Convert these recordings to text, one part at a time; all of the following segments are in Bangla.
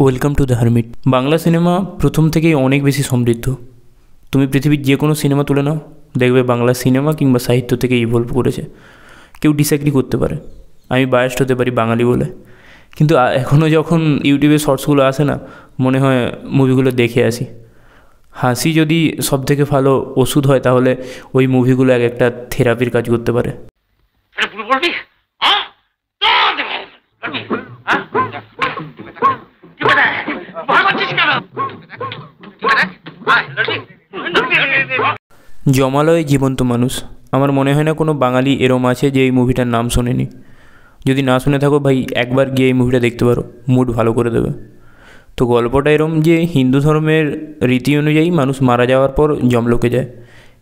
Welcome to the hermit. Bangla cinema প্রথম থেকেই অনেক বেশি সমৃদ্ধ। তুমি পৃথিবীর যে কোনো সিনেমা তুলে নাও, দেখবে বাংলা সিনেমা কিংবা সাহিত্য থেকে ইভলভ করেছে। কেউ ডিসএগ্রি করতে পারে, আমি বায়াসড হতে পারি বাঙালি বলে, কিন্তু এখনও যখন ইউটিউবে শর্টসগুলো আসে না, মনে হয় মুভিগুলো দেখে আসি। হাসি যদি সব থেকে ভালো ওষুধ হয়, তাহলে ওই মুভিগুলো এক একটা থেরাপির কাজ করতে পারে। জমালয় জীবন্ত মানুষ, আমার মনে হয় না কোনো বাঙালি এরম আছে যে এই মুভিটার নাম শোনেনি। যদি না শুনে থাকো ভাই, একবার গিয়ে এই মুভিটা দেখতে পারো, মুড ভালো করে দেবে। তো গল্পটা এরম যে হিন্দু ধর্মের রীতি অনুযায়ী মানুষ মারা যাওয়ার পর যমলোকে যায়,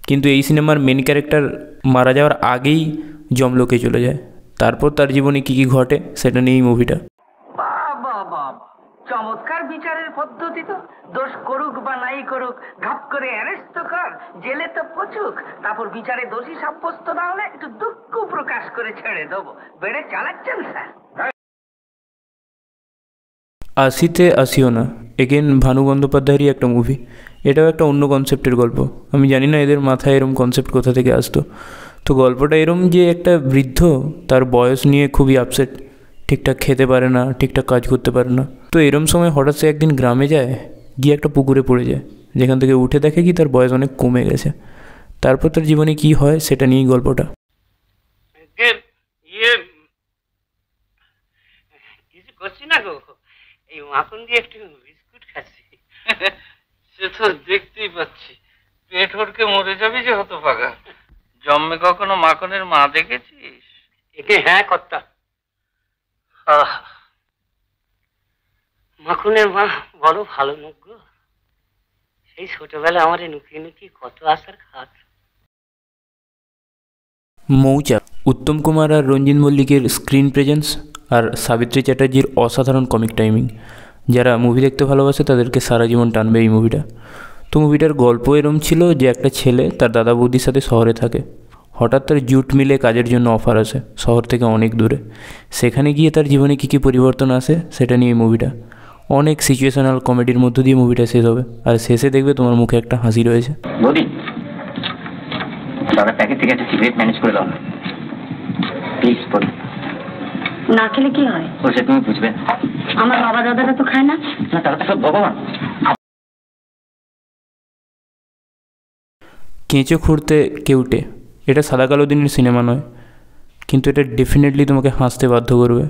কিন্তু এই সিনেমার মেন ক্যারেক্টার মারা যাওয়ার আগেই যমলোকে চলে যায়। তারপর তার জীবনে কী কী ঘটে সেটা নিয়েই মুভিটা। চমৎকার বিচারের পদ্ধতি তো। দোষ করুক বা নাই করুক, ঘাপ করে অ্যারেস্ট তো কর, জেলে তো পচুক, তারপর বিচারে দোষী সাব্যস্ত না হলে একটু দুঃখ প্রকাশ করে ছেড়ে দেবো। বেড়ে চালাচ্ছেন স্যার। আসিতে আসিও না, এগেন ভানু বন্দ্যোপাধ্যায়েরই একটা মুভি। এটাও একটা অন্য কনসেপ্টের গল্প। আমি জানি না এদের মাথায় এরম কনসেপ্ট কোথা থেকে আসতো। তো গল্পটা এরম যে একটা বৃদ্ধ তার বয়স নিয়ে খুবই আপসেট, ঠিকঠাক খেতে পারে না, ঠিকঠাক কাজ করতে পারে না। তো এরম সময় হঠাৎ সে একদিন গ্রামে যায়, গিয়ে একটা পুকুরে পড়ে যায়, যেখান থেকে উঠে দেখে কি তার বয়স অনেক কমে গেছে। তারপর তার জীবনে কি হয় সেটা নিয়েই গল্পটা। কিছু করছি না গো, এই মাখন দিয়ে একটু বিস্কুট খাচ্ছি। সে তো দেখতেই পাচ্ছি, পেট হড়কে মরে যাবি যে হতভাগা। জন্মে কখনো মাখনের মা দেখেছিস? একে হ্যাঁ কর্তা। মাখনের মা বড় ভালো মুখ গো। সেই ছোটবেলা আমার নুকিয়ে নুকিয়ে কত আসার খাত। মৌচাক, উত্তম কুমার আর রঞ্জিত মল্লিকের স্ক্রিন প্রেজেন্স আর সাবিত্রী চ্যাটার্জির অসাধারণ কমিক টাইমিং, যারা মুভি দেখতে ভালোবাসে তাদেরকে সারা জীবন টানবে এই মুভিটা। তো মুভিটার গল্প এরম ছিল যে একটা ছেলে তার দাদা বৌদির সাথে শহরে থাকে। হঠাৎ তার জুট মিলে কাজের জন্য অফার আসে শহর থেকে অনেক দূরে। সেখানে গিয়ে তার জীবনে কী কী পরিবর্তন আসে সেটা নিয়ে মুভিটা। অনেক সিচুয়েশনাল কমেডির মধ্য দিয়ে মুভিটা শেষ হবে, আর শেষে দেখবে তোমার মুখে একটা হাসি রয়েছে। বৌদি, দাদা প্যাকেট থেকে একটা সিগারেট ম্যানেজ করে দাও প্লিজ। বৌদি, না খেলে কি হয়? ও সে তুমি বুঝবে। আমার বাবা দাদারা তো খায় না। না, তারা তো সব ভগবান। কেঁচো খুঁড়তে কেউটে, এটা সাদা কালো দিনের সিনেমা নয়, কিন্তু এটা ডেফিনেটলি তোমাকে হাসতে বাধ্য করবে।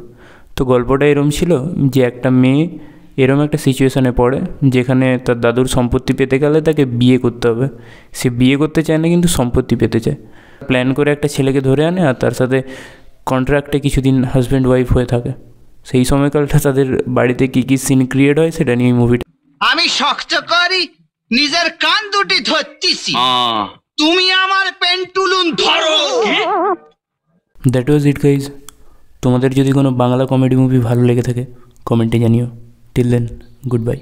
তো গল্পটা এরম ছিল যে একটা মেয়ে এরম একটা সিচুয়েশানে পড়ে যেখানে তার দাদুর সম্পত্তি পেতে গেলে তাকে বিয়ে করতে হবে। সে বিয়ে করতে চায় না, কিন্তু সম্পত্তি পেতে চায়। প্ল্যান করে একটা ছেলেকে ধরে আনে আর তার সাথে কন্ট্রাক্টে কিছুদিন হাজব্যান্ড ওয়াইফ হয়ে থাকে। সেই সময়কালটা তাদের বাড়িতে কী কী সিন ক্রিয়েট হয় সেটা নিয়ে মুভিটা। আমি শক্ত করি নিজের কান দুটি ধরতেছি, তুমি আমার পেন্টুলুন ধরো। That was it guys. তোমাদের যদি কোনো বাংলা কমেডি মুভি ভালো লেগে থাকে কমেন্টে জানিও। Till then, good by.